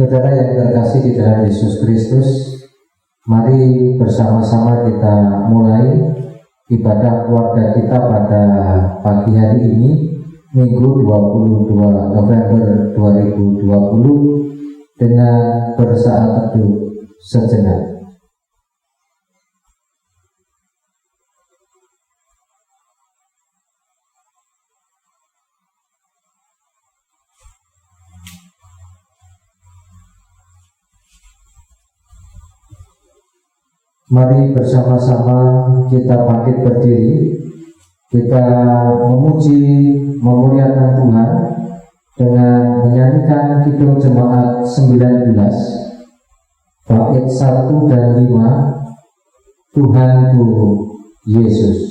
Saudara yang terkasih di dalam Yesus Kristus, mari bersama-sama kita mulai ibadah keluarga kita pada pagi hari ini, Minggu 22 November 2020, dengan bersaat teduh sejenak. Mari bersama-sama kita bangkit berdiri, kita memuji, memuliakan Tuhan dengan menyanyikan Kidung Jemaat 19, bait 1 dan 5, Tuhanku Yesus.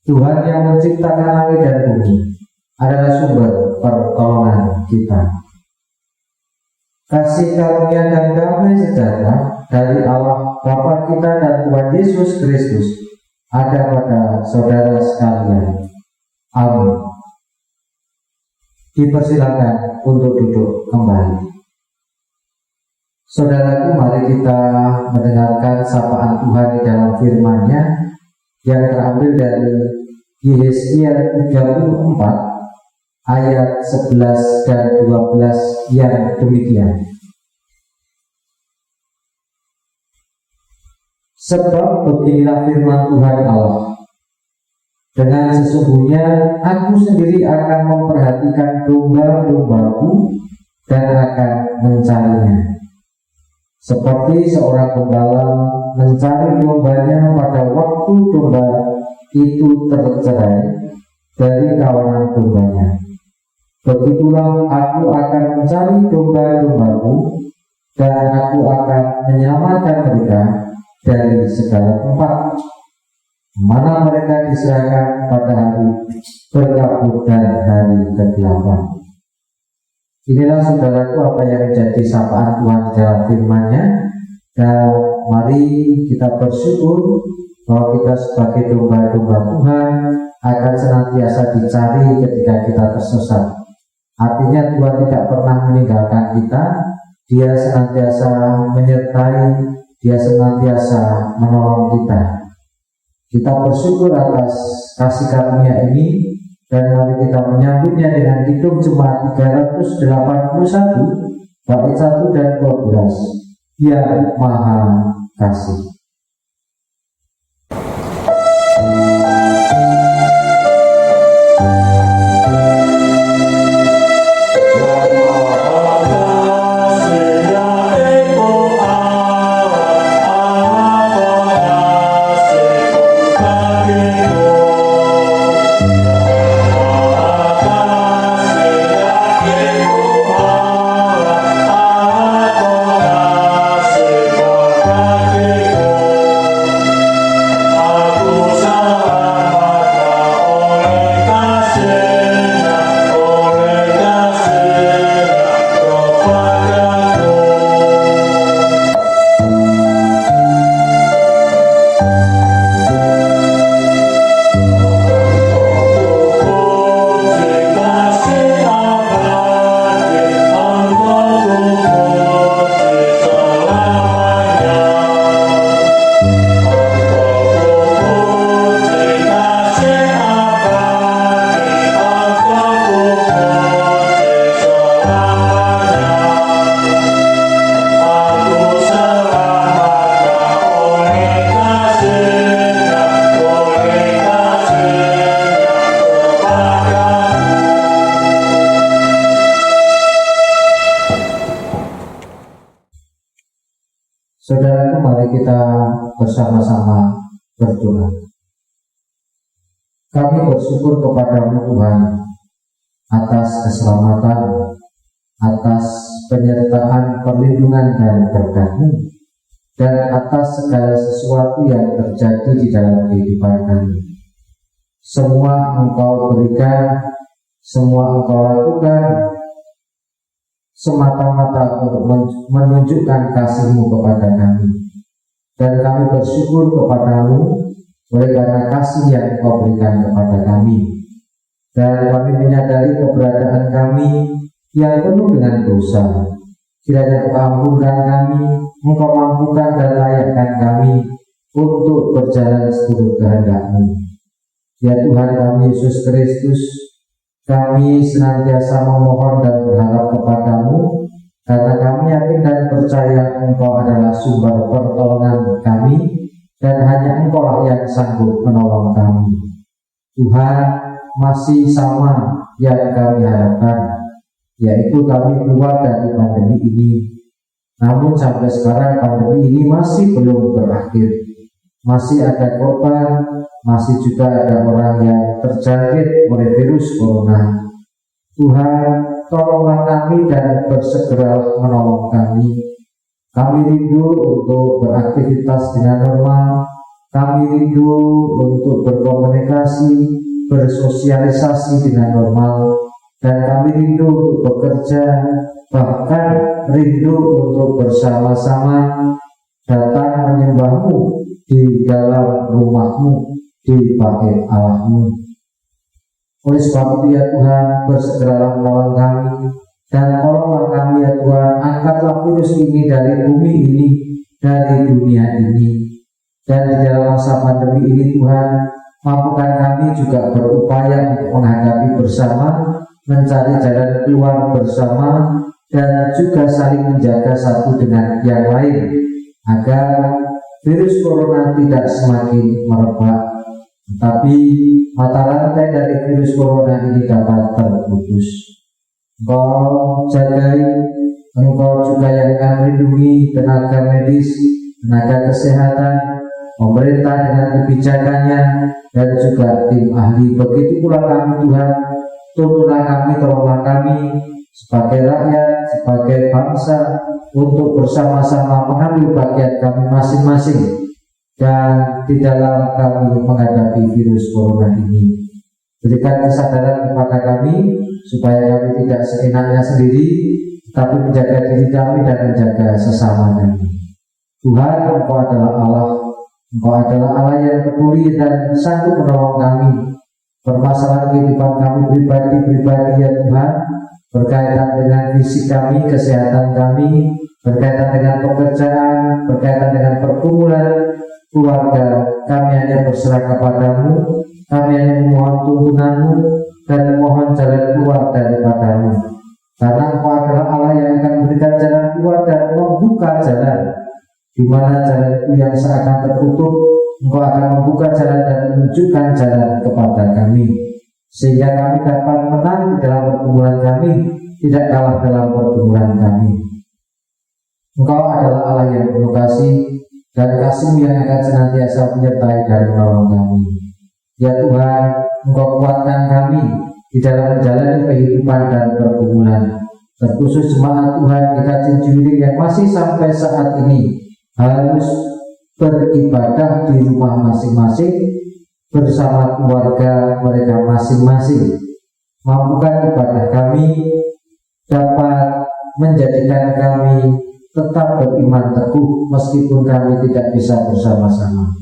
Tuhan yang menciptakan langit dan bumi adalah sumber pertolongan kita. Kasih karunia dan damai sejahtera dari Allah Bapa kita dan Tuhan Yesus Kristus ada pada saudara sekalian. Amin. Dipersilakan untuk duduk kembali. Saudaraku, mari kita mendengarkan sapaan Tuhan di dalam firman-Nya yang terambil dari Yesaya 34 ayat 11 dan 12 yang demikian. Sebab beginilah firman Tuhan Allah, dengan sesungguhnya aku sendiri akan memperhatikan domba-dombaku dan akan mencarinya. Seperti seorang gembala mencari dombanya pada waktu domba itu tercerai dari kawanan dombanya, begitulah aku akan mencari domba-dombaku dan aku akan menyelamatkan mereka dari segala tempat mana mereka diserahkan pada hari berkabut dan hari ke-8. Inilah saudaraku apa yang menjadi sapaan Tuhan dalam firman-Nya, dan mari kita bersyukur bahwa kita sebagai domba-domba Tuhan akan senantiasa dicari ketika kita tersesat. Artinya Tuhan tidak pernah meninggalkan kita, Dia senantiasa menyertai, Dia senantiasa menolong kita. Kita bersyukur atas kasih karunia ini, dan mari kita menyambutnya dengan Kidung Jemaat 381 bait 1 dan 12, Yang Maha Kasih. Amen. bersyukur kepada-Mu Tuhan atas keselamatan, atas penyertaan, perlindungan dan berkat-Mu, dan atas segala sesuatu yang terjadi di dalam kehidupan kami. Semua Engkau berikan, semua Engkau lakukan semata-mata untuk menunjukkan kasih-Mu kepada kami. Dan kami bersyukur kepada-Mu oleh karena kasih yang Engkau berikan kepada kami. Dan kami menyadari keberadaan kami yang penuh dengan dosa. Kiranya Engkau ampunkan kami, Engkau mampukan dan layakkan kami untuk berjalan seturut kehendak-Mu. Ya Tuhan kami Yesus Kristus, kami senantiasa memohon dan berharap kepada-Mu, karena kami yakin dan percaya Engkau adalah sumber pertolongan kami, dan hanya Engkau lah yang sanggup menolong kami. Tuhan, masih sama yang kami harapkan, yaitu kami keluar dari pandemi ini. Namun sampai sekarang pandemi ini masih belum berakhir. Masih ada korban, masih juga ada orang yang terjangkit oleh virus corona. Tuhan, tolonglah kami dan bersegera menolong kami. Kami rindu untuk beraktivitas dengan normal. Kami rindu untuk berkomunikasi, bersosialisasi dengan normal. Dan kami rindu untuk bekerja, bahkan rindu untuk bersama-sama datang menyembah-Mu di dalam rumah-Mu, di bait Allah-Mu. Oleh sebab itu ya Tuhan, bersegeralah menolong kami, dan tolonglah kami ya Tuhan, angkatlah virus ini dari bumi ini, dari dunia ini. Dan di dalam masa pandemi ini Tuhan, mampukan kami juga berupaya untuk menghadapi bersama, mencari jalan keluar bersama, dan juga saling menjaga satu dengan yang lain, agar virus corona tidak semakin merebak, tetapi mata rantai dari virus corona ini dapat terputus. Engkau jagai, Engkau juga yang akan melindungi tenaga medis, tenaga kesehatan, pemerintah dengan kebijakannya, dan juga tim ahli. Begitu pula kami Tuhan, tuntunlah kami, tolonglah kami sebagai rakyat, sebagai bangsa, untuk bersama-sama mengambil bagian kami masing-masing dan di dalam kami menghadapi virus corona ini. Berikan kesadaran kepada kami supaya kami tidak seenaknya sendiri, tapi menjaga diri kami dan menjaga sesama kami. Tuhan, Engkau adalah Allah, Engkau adalah Allah yang peduli dan sanggup menolong kami. Permasalahan kehidupan kami pribadi-pribadi ya Tuhan, berkaitan dengan fisik kami, kesehatan kami, berkaitan dengan pekerjaan, berkaitan dengan pergumulan keluarga, kami hanya berserah kepada-Mu, kami hanya memohon tuntunan-Mu dan memohon jalan keluar daripada-Mu. Karena Engkau adalah Allah yang akan memberikan jalan keluar dan membuka jalan, di mana jalan itu yang seakan tertutup, Engkau akan membuka jalan dan menunjukkan jalan kepada kami, sehingga kami dapat menang di dalam pergumulan kami, tidak kalah dalam pergumulan kami. Engkau adalah Allah yang penuh kasih, dan kasih-Mu yang akan senantiasa menyertai dan menolong kami. Ya Tuhan, Engkau kuatkan kami di dalam menjalani kehidupan dan pergumulan, terkhusus jemaat Tuhan di Kajin Juwiling yang masih sampai saat ini harus beribadah di rumah masing-masing bersama keluarga mereka masing-masing. Mampukan ibadah kami dapat menjadikan kami tetap beriman teguh meskipun kami tidak bisa bersama-sama.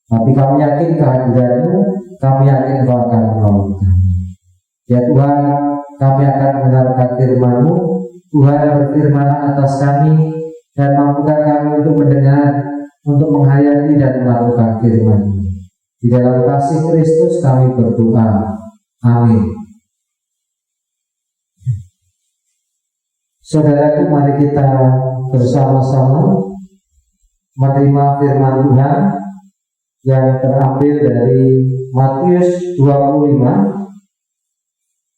Tapi kami yakin kehadiran-Mu, kami yakin Engkau akan menolong kami. Ya Tuhan, kami akan mendengarkan firman-Mu. Tuhan, berfirman atas kami dan mampukan kami untuk mendengar, untuk menghayati dan melakukan firman-Mu. Di dalam kasih Kristus kami berdoa. Amin. Saudaraku, mari kita bersama-sama menerima firman Tuhan yang terambil dari Matius 25.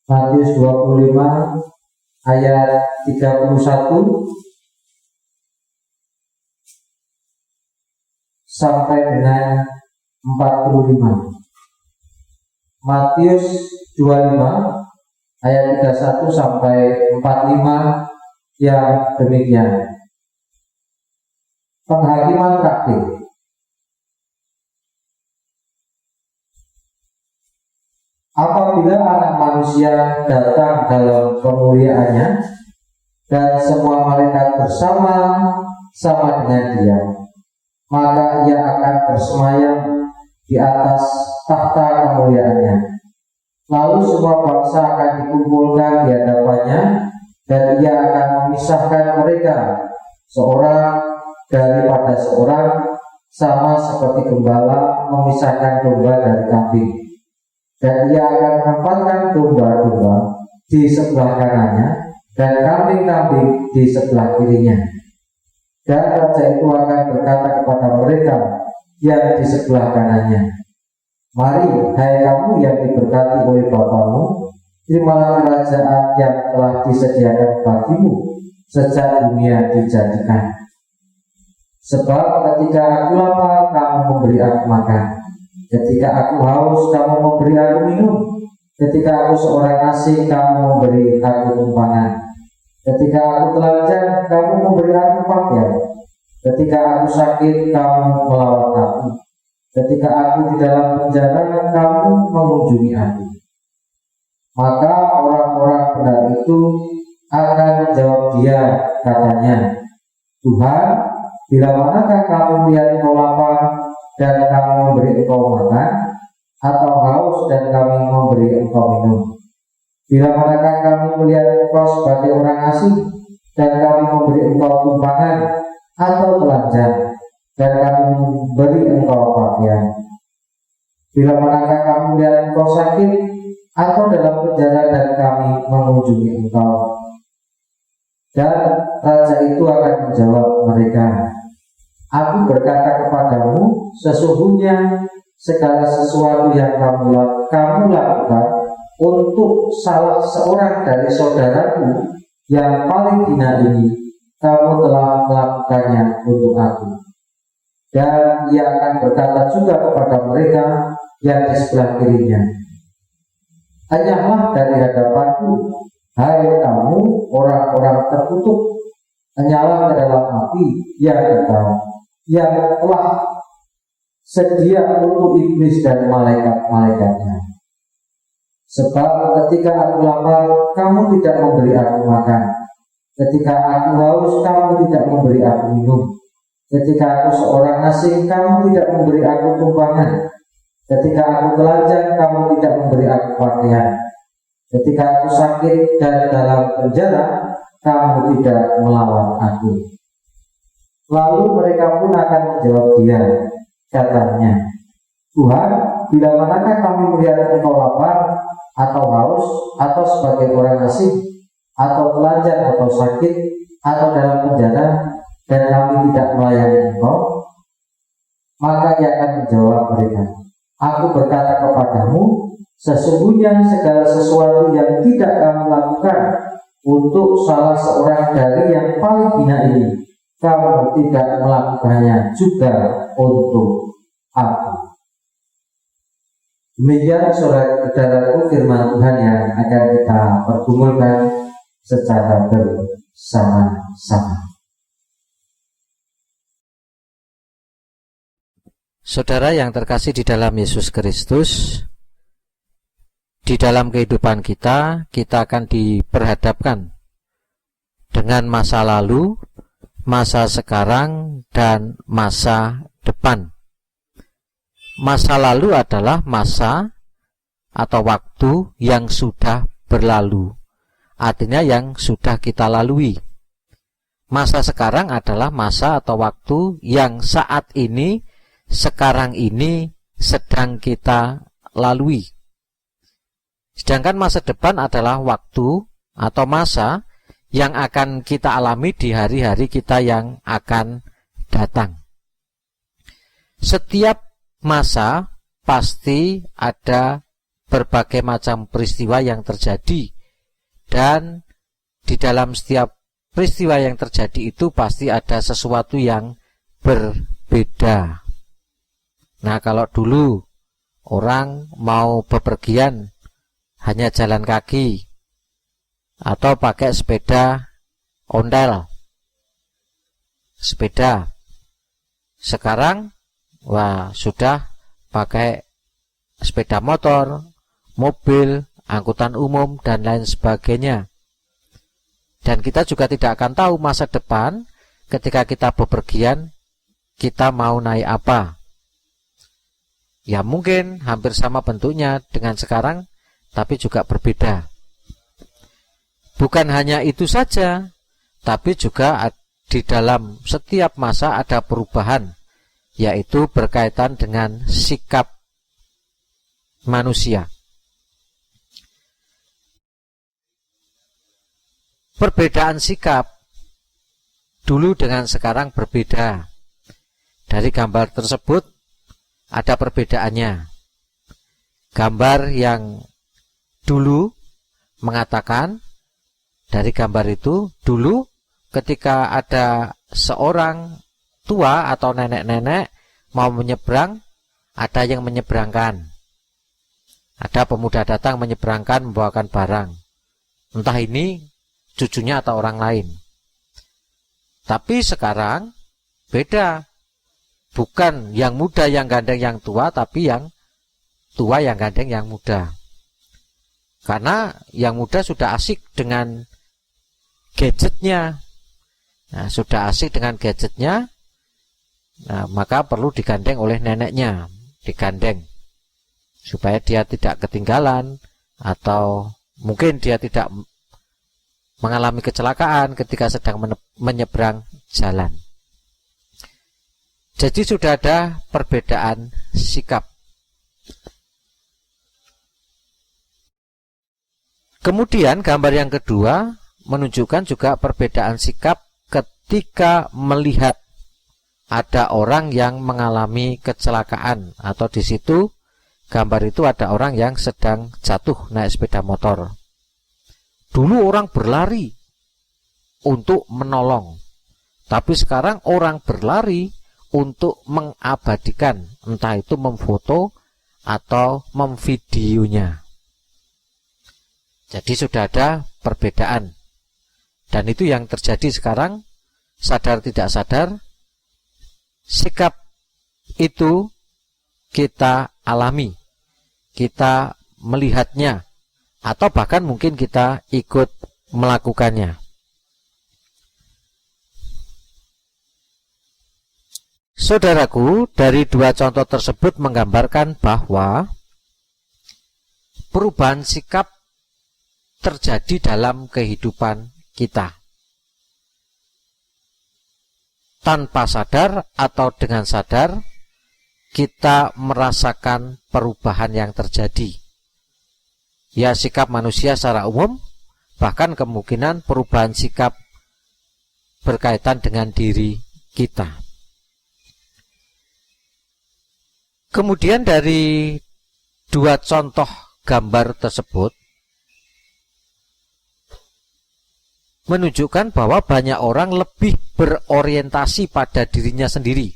Matius 25 ayat 31 sampai dengan 45. Matius 25 ayat 31 sampai 45 yang demikian. Penghakiman praktik. Apabila Anak Manusia datang dalam kemuliaannya dan semua malaikat bersama-sama dengan Dia, maka Ia akan bersemayam di atas tahta kemuliaannya. Lalu semua bangsa akan dikumpulkan di hadapannya, dan Ia akan memisahkan mereka seorang daripada seorang, sama seperti gembala memisahkan domba dari kambing. Dan Ia akan menempatkan domba-domba di sebelah kanannya dan kambing-kambing di sebelah kirinya. Dan raja itu akan berkata kepada mereka yang di sebelah kanannya, "Mari, hai kamu yang diberkati oleh Bapamu, terimalah kerajaan yang telah disediakan bagimu sejak dunia dijadikan. Sebab ketika aku lapar, kamu memberi aku makan. Ketika aku haus, kamu memberi aku minum. Ketika aku seorang asing, kamu memberi aku tumpangan. Ketika aku telanjang, kamu memberi aku pakaian. Ketika aku sakit, kamu melawat aku. Ketika aku di dalam penjara, kamu mengunjungi aku." Maka orang-orang benar itu akan menjawab Dia, katanya, "Tuhan, bila manakah kami melihat Engkau lapar dan kami memberi Engkau makan, atau haus dan kami memberi Engkau minum? Bila manakah kami melihat Engkau sebagai orang asing dan kami memberi Engkau tumpangan, atau telanjang dan kami memberi Engkau pakaian? Bila manakah kami melihat Engkau sakit atau dalam penjara dan kami mengunjungi Engkau?" Dan raja itu akan menjawab mereka, "Aku berkata kepadamu, sesungguhnya segala sesuatu yang kamu lakukan untuk salah seorang dari saudaraku yang paling hina ini, kamu telah melakukannya untuk aku." Dan Ia akan berkata juga kepada mereka yang di sebelah kirinya, "Enyahlah dari hadapanku, hai kamu orang-orang terkutuk, enyahlah ke dalam api yang kekal, yang telah sedia untuk iblis dan malaikat-malaikatnya. Sebab ketika aku lapar, kamu tidak memberi aku makan. Ketika aku haus, kamu tidak memberi aku minum. Ketika aku seorang asing, kamu tidak memberi aku tumpangan. Ketika aku telanjang, kamu tidak memberi aku pakaian. Ketika aku sakit dan dalam penjara, kamu tidak melawat aku." Lalu mereka pun akan menjawab Dia, katanya, "Tuhan, bila manakah kami melihat Engkau lapar atau haus atau sebagai orang asing atau telanjang atau sakit atau dalam penjara dan kami tidak melayani Engkau?" Maka Ia akan menjawab mereka, "Aku berkata kepadamu, sesungguhnya segala sesuatu yang tidak kamu lakukan untuk salah seorang dari yang paling hina ini, kamu tidak melakukannya juga untuk aku." Demikian saudara-saudaraku firman Tuhan yang akan kita pergumulkan secara bersama-sama. Saudara yang terkasih di dalam Yesus Kristus, di dalam kehidupan kita akan diperhadapkan dengan masa lalu, masa sekarang, dan masa depan. Masa lalu adalah masa atau waktu yang sudah berlalu, artinya yang sudah kita lalui. Masa sekarang adalah masa atau waktu yang saat ini, sekarang ini sedang kita lalui. Sedangkan masa depan adalah waktu atau masa yang akan kita alami di hari-hari kita yang akan datang. Setiap masa pasti ada berbagai macam peristiwa yang terjadi, dan di dalam setiap peristiwa yang terjadi itu pasti ada sesuatu yang berbeda. Nah, kalau dulu orang mau bepergian hanya jalan kaki atau pakai sepeda ondel, sepeda. Sekarang sudah pakai sepeda motor, mobil, angkutan umum, dan lain sebagainya. Dan kita juga tidak akan tahu masa depan ketika kita bepergian, kita mau naik apa. Ya mungkin hampir sama bentuknya dengan sekarang, tapi juga berbeda. Bukan hanya itu saja, tapi juga di dalam setiap masa ada perubahan, yaitu berkaitan dengan sikap manusia. Perbedaan sikap dulu dengan sekarang berbeda. Dari gambar tersebut ada perbedaannya. Gambar yang dulu mengatakan, dari gambar itu dulu ketika ada seorang tua atau nenek-nenek mau menyeberang, ada yang menyeberangkan. Ada pemuda datang menyeberangkan membawakan barang. Entah ini cucunya atau orang lain. Tapi sekarang beda. Bukan yang muda yang gandeng yang tua, tapi yang tua yang gandeng yang muda. Karena yang muda sudah asik dengan gadgetnya. Nah, sudah asik dengan gadgetnya, nah, maka perlu digandeng oleh neneknya, digandeng supaya dia tidak ketinggalan, atau mungkin dia tidak mengalami kecelakaan ketika sedang menyeberang jalan. Jadi sudah ada perbedaan sikap. Kemudian gambar yang kedua menunjukkan juga perbedaan sikap ketika melihat ada orang yang mengalami kecelakaan, atau di situ gambar itu ada orang yang sedang jatuh naik sepeda motor. Dulu orang berlari untuk menolong, tapi sekarang orang berlari untuk mengabadikan, entah itu memfoto atau memvideonya. Jadi sudah ada perbedaan. Dan itu yang terjadi sekarang, sadar tidak sadar, sikap itu kita alami, kita melihatnya, atau bahkan mungkin kita ikut melakukannya. Saudaraku, dari dua contoh tersebut menggambarkan bahwa perubahan sikap terjadi dalam kehidupan kita. Tanpa sadar atau dengan sadar, kita merasakan perubahan yang terjadi. Ya, sikap manusia secara umum, bahkan kemungkinan perubahan sikap berkaitan dengan diri kita. Kemudian dari dua contoh gambar tersebut menunjukkan bahwa banyak orang lebih berorientasi pada dirinya sendiri.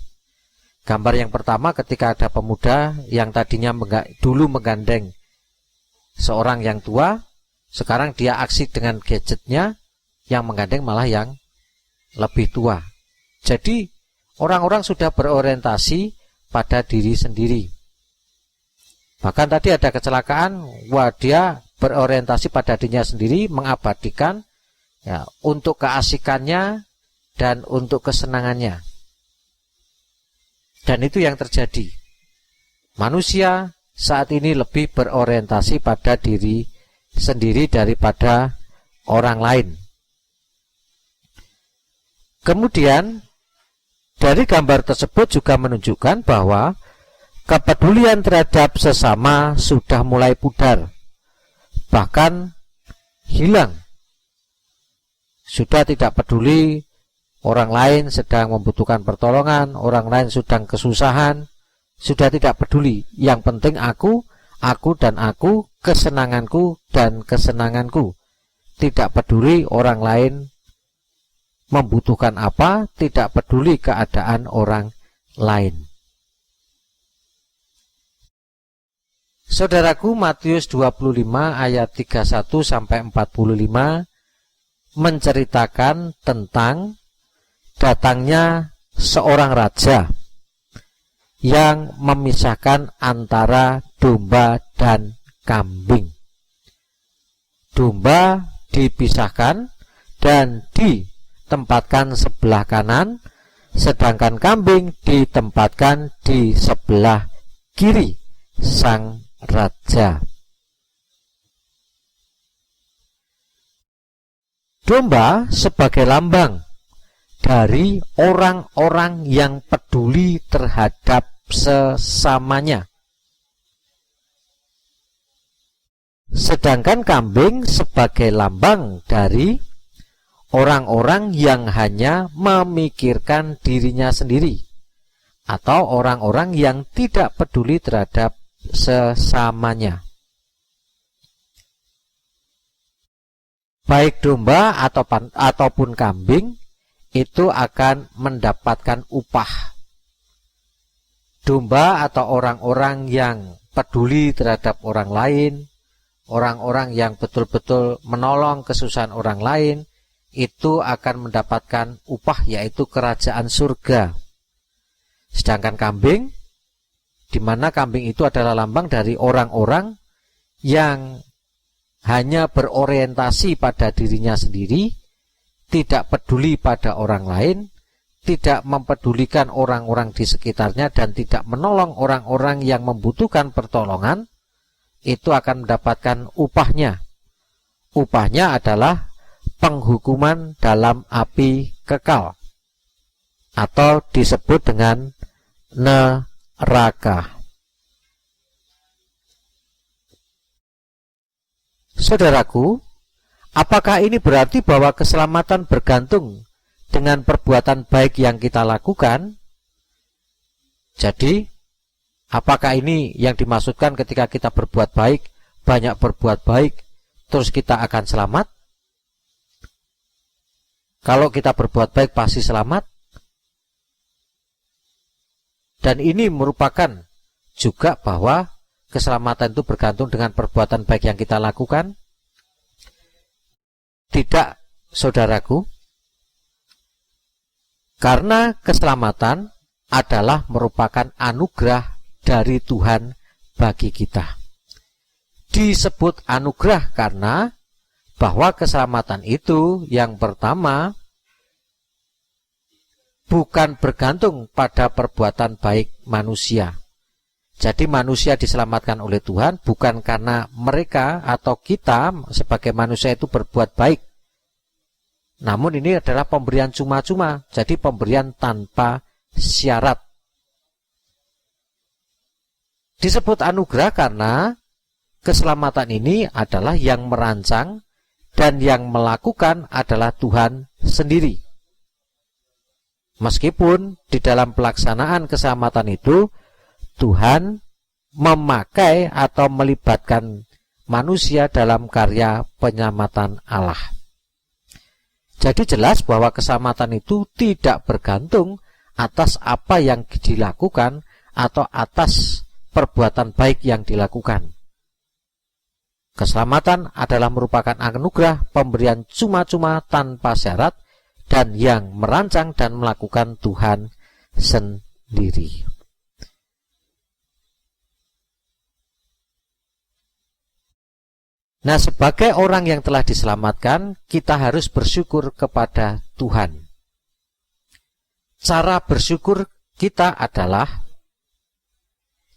Gambar yang pertama ketika ada pemuda yang tadinya dulu menggandeng seorang yang tua, sekarang dia aksi dengan gadgetnya, yang menggandeng malah yang lebih tua. Jadi orang-orang sudah berorientasi pada diri sendiri. Bahkan tadi ada kecelakaan, dia berorientasi pada dirinya sendiri, mengabadikan ya, untuk keasikannya dan untuk kesenangannya. Dan itu yang terjadi. Manusia saat ini lebih berorientasi pada diri sendiri daripada orang lain. Kemudian dari gambar tersebut juga menunjukkan bahwa kepedulian terhadap sesama sudah mulai pudar, bahkan hilang. Sudah tidak peduli orang lain sedang membutuhkan pertolongan, orang lain sedang kesusahan, sudah tidak peduli. Yang penting aku dan aku, kesenanganku dan kesenanganku. Tidak peduli orang lain membutuhkan apa, tidak peduli keadaan orang lain. Saudaraku, Matius 25 ayat 31 sampai 45 menceritakan tentang datangnya seorang raja yang memisahkan antara domba dan kambing. Domba dipisahkan dan ditempatkan sebelah kanan, sedangkan kambing ditempatkan di sebelah kiri sang raja. Domba sebagai lambang dari orang-orang yang peduli terhadap sesamanya. Sedangkan kambing sebagai lambang dari orang-orang yang hanya memikirkan dirinya sendiri, atau orang-orang yang tidak peduli terhadap sesamanya. Baik domba ataupun kambing itu akan mendapatkan upah. Domba atau orang-orang yang peduli terhadap orang lain, orang-orang yang betul-betul menolong kesusahan orang lain, itu akan mendapatkan upah, yaitu kerajaan surga. Sedangkan kambing, di mana kambing itu adalah lambang dari orang-orang yang hanya berorientasi pada dirinya sendiri, tidak peduli pada orang lain, tidak mempedulikan orang-orang di sekitarnya, dan tidak menolong orang-orang yang membutuhkan pertolongan, itu akan mendapatkan upahnya. Upahnya adalah penghukuman dalam api kekal, atau disebut dengan neraka. Saudaraku, apakah ini berarti bahwa keselamatan bergantung dengan perbuatan baik yang kita lakukan? Jadi, apakah ini yang dimaksudkan ketika kita berbuat baik, banyak berbuat baik, terus kita akan selamat? Kalau kita berbuat baik pasti selamat? Dan ini merupakan juga bahwa keselamatan itu bergantung dengan perbuatan baik yang kita lakukan? Tidak, saudaraku. Karena keselamatan adalah merupakan anugerah dari Tuhan bagi kita. Disebut anugerah karena bahwa keselamatan itu yang pertama bukan bergantung pada perbuatan baik manusia. Jadi manusia diselamatkan oleh Tuhan bukan karena mereka atau kita sebagai manusia itu berbuat baik. Namun ini adalah pemberian cuma-cuma, jadi pemberian tanpa syarat. Disebut anugerah karena keselamatan ini adalah yang merancang dan yang melakukan adalah Tuhan sendiri. Meskipun di dalam pelaksanaan keselamatan itu Tuhan memakai atau melibatkan manusia dalam karya penyelamatan Allah. Jadi jelas bahwa keselamatan itu tidak bergantung atas apa yang dilakukan atau atas perbuatan baik yang dilakukan. Keselamatan adalah merupakan anugerah pemberian cuma-cuma tanpa syarat dan yang merancang dan melakukan Tuhan sendiri. Nah, sebagai orang yang telah diselamatkan, kita harus bersyukur kepada Tuhan. Cara bersyukur kita adalah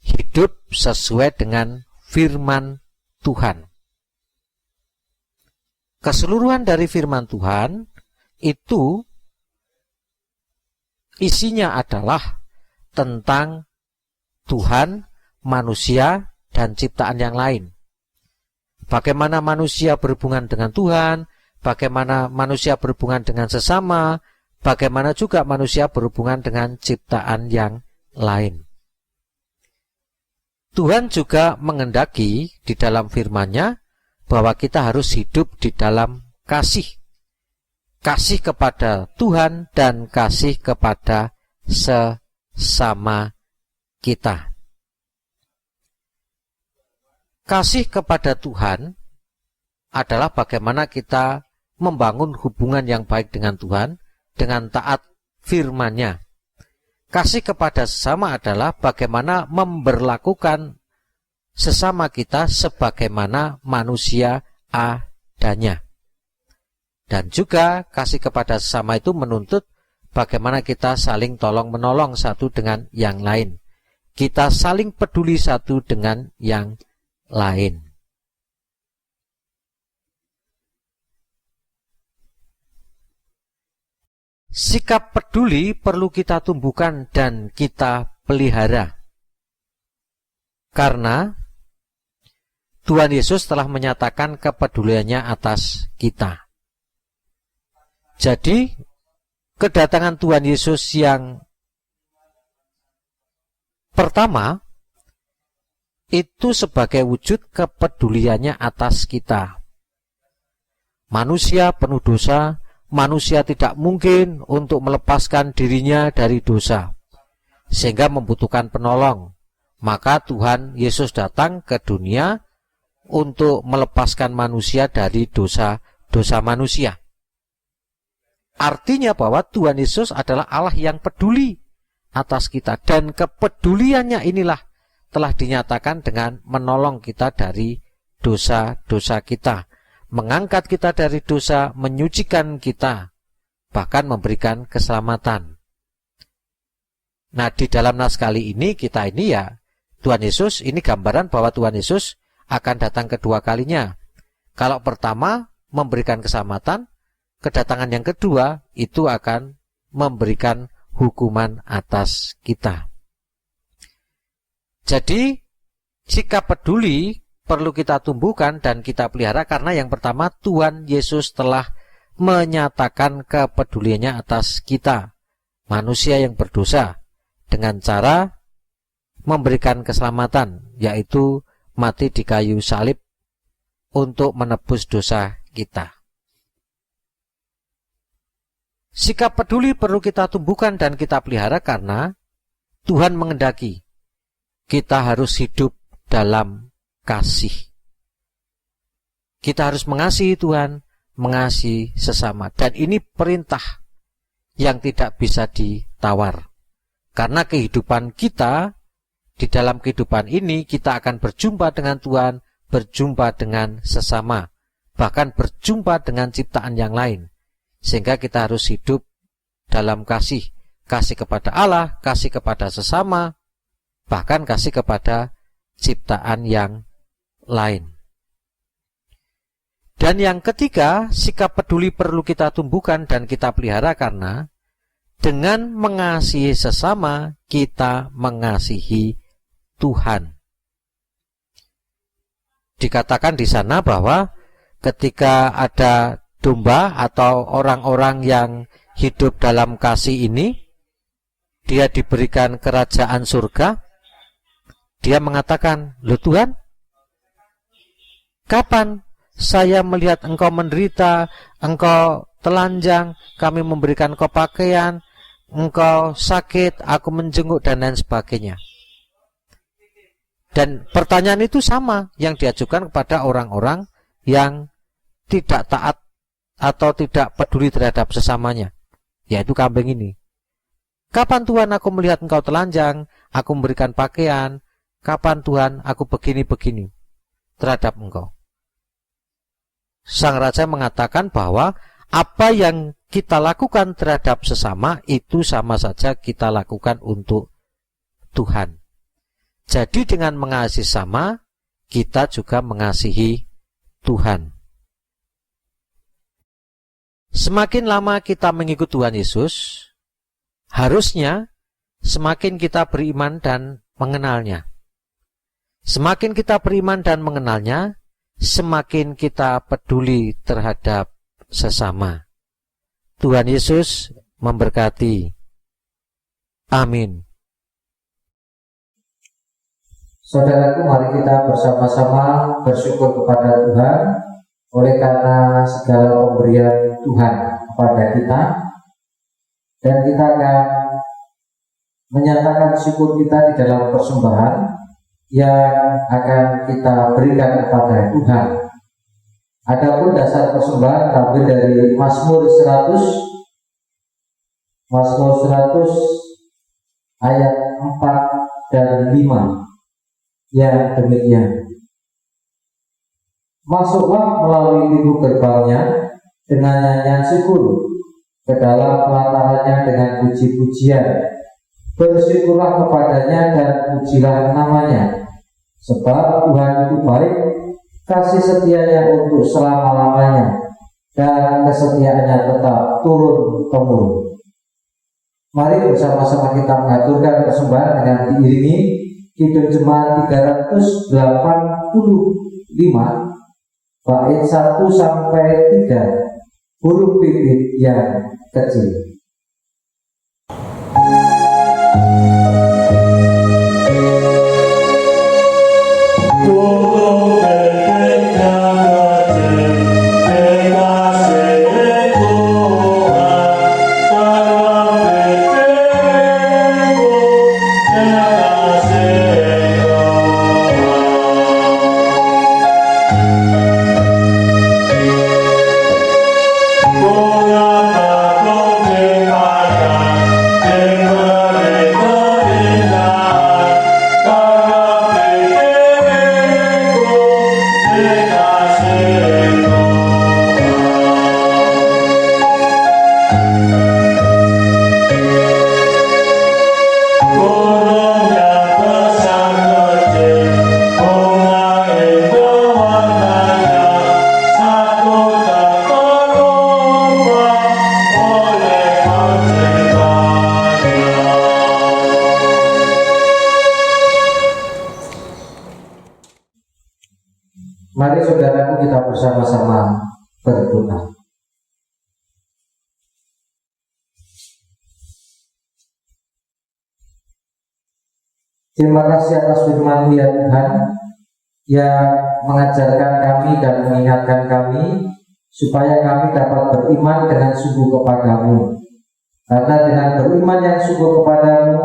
hidup sesuai dengan firman Tuhan. Keseluruhan dari firman Tuhan itu isinya adalah tentang Tuhan, manusia, dan ciptaan yang lain. Bagaimana manusia berhubungan dengan Tuhan, bagaimana manusia berhubungan dengan sesama, bagaimana juga manusia berhubungan dengan ciptaan yang lain. Tuhan juga menghendaki di dalam firman-Nya bahwa kita harus hidup di dalam kasih. Kasih kepada Tuhan dan kasih kepada sesama kita. kasih kepada Tuhan adalah bagaimana kita membangun hubungan yang baik dengan Tuhan dengan taat firman-Nya. Kasih kepada sesama adalah bagaimana memberlakukan sesama kita sebagaimana manusia adanya. Dan juga kasih kepada sesama itu menuntut bagaimana kita saling tolong-menolong satu dengan yang lain. Kita saling peduli satu dengan yang lain. Sikap peduli perlu kita tumbuhkan dan kita pelihara. Karena Tuhan Yesus telah menyatakan kepeduliannya atas kita. Jadi, kedatangan Tuhan Yesus yang pertama itu sebagai wujud kepeduliannya atas kita. Manusia penuh dosa, manusia tidak mungkin untuk melepaskan dirinya dari dosa, sehingga membutuhkan penolong. Maka Tuhan Yesus datang ke dunia untuk melepaskan manusia dari dosa-dosa manusia. Artinya bahwa Tuhan Yesus adalah Allah yang peduli atas kita, dan kepeduliannya inilah telah dinyatakan dengan menolong kita dari dosa-dosa kita, mengangkat kita dari dosa, menyucikan kita, bahkan memberikan keselamatan. Nah, di dalam nas kali ini kita ini ya, Tuhan Yesus ini gambaran bahwa Tuhan Yesus akan datang kedua kalinya. Kalau pertama memberikan keselamatan, kedatangan yang kedua itu akan memberikan hukuman atas kita. Jadi, sikap peduli perlu kita tumbuhkan dan kita pelihara karena yang pertama Tuhan Yesus telah menyatakan kepeduliannya atas kita, manusia yang berdosa, dengan cara memberikan keselamatan, yaitu mati di kayu salib untuk menebus dosa kita. Sikap peduli perlu kita tumbuhkan dan kita pelihara karena Tuhan menghendaki kita harus hidup dalam kasih. Kita harus mengasihi Tuhan, mengasihi sesama. Dan ini perintah yang tidak bisa ditawar. Karena kehidupan kita, di dalam kehidupan ini kita akan berjumpa dengan Tuhan, berjumpa dengan sesama, bahkan berjumpa dengan ciptaan yang lain. Sehingga kita harus hidup dalam kasih. Kasih kepada Allah, kasih kepada sesama, bahkan kasih kepada ciptaan yang lain. Dan yang ketiga, sikap peduli perlu kita tumbuhkan dan kita pelihara karena dengan mengasihi sesama, kita mengasihi Tuhan. Dikatakan di sana bahwa ketika ada domba atau orang-orang yang hidup dalam kasih ini, dia diberikan kerajaan surga. Dia mengatakan, "Loh Tuhan, kapan saya melihat engkau menderita, engkau telanjang, kami memberikan engkau pakaian, engkau sakit, aku menjenguk," dan lain sebagainya. Dan pertanyaan itu sama yang diajukan kepada orang-orang yang tidak taat atau tidak peduli terhadap sesamanya, yaitu kambing ini. Kapan Tuhan aku melihat engkau telanjang, aku memberikan pakaian, kapan Tuhan aku begini-begini terhadap engkau? Sang Raja mengatakan bahwa apa yang kita lakukan terhadap sesama itu sama saja kita lakukan untuk Tuhan. Jadi dengan mengasihi sesama, kita juga mengasihi Tuhan. Semakin lama kita mengikut Tuhan Yesus, harusnya semakin kita beriman dan mengenalnya. Semakin kita beriman dan mengenalnya, semakin kita peduli terhadap sesama. Tuhan Yesus memberkati. Amin. Saudaraku, mari kita bersama-sama bersyukur kepada Tuhan oleh karena segala pemberian Tuhan kepada kita, dan kita akan menyatakan syukur kita di dalam persembahan yang akan kita berikan kepada Tuhan. Adapun dasar persembahan terambil dari Mazmur 100 ayat 4 dan 5 yang demikian. Masuklah melalui pintu gerbangnya dengan nyanyian syukur, ke dalam pelatarannya dengan puji-pujian. Bersyukurlah kepadanya dan pujilah namanya, sebab Tuhan itu baik, kasih setianya untuk selama-lamanya, dan kesetiaannya tetap turun-temurun. Mari bersama-sama kita mengaturkan persembahan dengan diiringi Kidung Jemaat 385 bait 1 sampai 3 huruf bibit yang kecil. Mari saudaraku kita bersama-sama berdoa. Terima kasih atas firman-Mu ya Tuhan, yang mengajarkan kami dan mengingatkan kami supaya kami dapat beriman dengan sungguh kepadamu. Karena dengan beriman yang sungguh kepadamu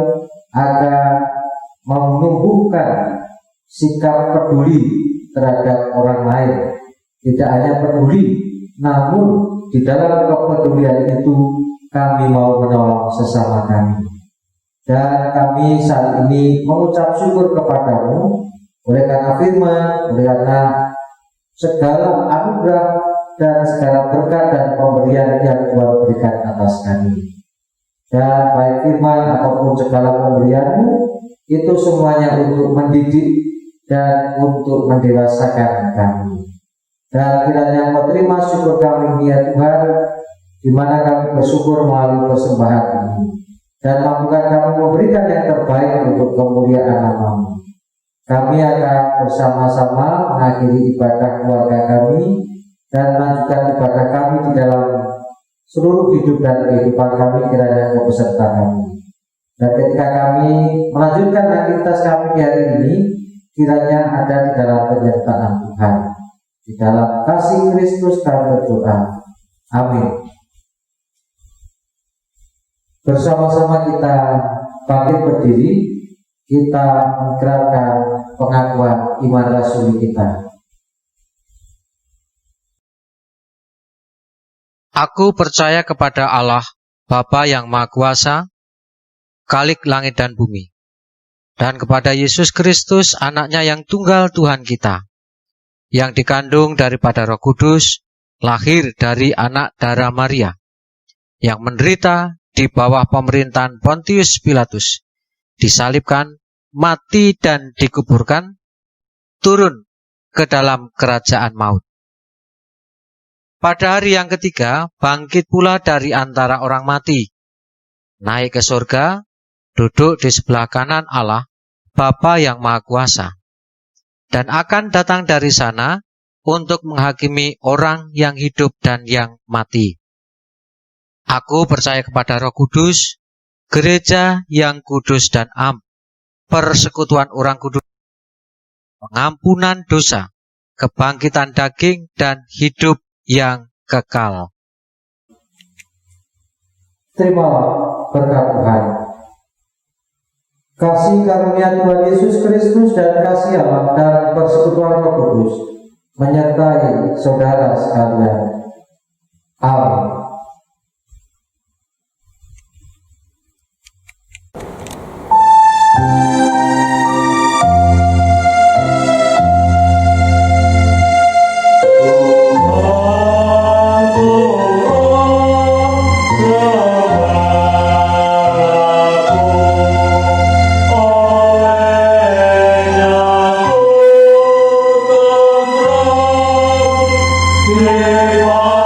akan menumbuhkan sikap peduli terhadap orang lain. Tidak hanya peduli, namun di dalam kepedulian itu kami mau menolong sesama kami. Dan kami saat ini mengucap syukur kepadamu oleh karena firman, oleh karena segala anugerah dan segala berkat dan pemberian yang Tuhan berikan atas kami. Dan baik firman ataupun segala pemberian-Mu itu semuanya untuk mendidik dan untuk mendewasakan kami. Dan kiranya Kau terima syukur kami ya Tuhan, di mana kami bersyukur melalui persembahan ini, dan mampukan kami memberikan yang terbaik untuk kemuliaan nama-Mu. Kami akan bersama-sama mengakhiri ibadah keluarga kami dan melanjutkan ibadah kami di dalam seluruh hidup dan kehidupan kami. Kiranya Kau beserta kami. Dan ketika kami melanjutkan aktivitas kami di hari ini, kiranya ada di dalam penyertaan Tuhan. Di dalam kasih Kristus kami berdoa. Amin. Bersama-sama kita bangkit berdiri, kita menggerakkan pengakuan iman rasuli kita. Aku percaya kepada Allah, Bapa yang Maha Kuasa, Khalik langit dan bumi, dan kepada Yesus Kristus, Anaknya yang tunggal Tuhan kita, yang dikandung daripada Roh Kudus, lahir dari anak darah Maria, yang menderita di bawah pemerintahan Pontius Pilatus, disalibkan, mati dan dikuburkan, turun ke dalam kerajaan maut. Pada hari yang ketiga, bangkit pula dari antara orang mati, naik ke surga, duduk di sebelah kanan Allah, Bapa yang Maha Kuasa, dan akan datang dari sana untuk menghakimi orang yang hidup dan yang mati. Aku percaya kepada Roh Kudus, gereja yang kudus dan am, persekutuan orang kudus, pengampunan dosa, kebangkitan daging, dan hidup yang kekal. Terimalah berkat Tuhan. kasih karunia Tuhan Yesus Kristus dan kasih Allah dan persekutuan Roh Kudus menyertai saudara sekalian. Amin. Dewa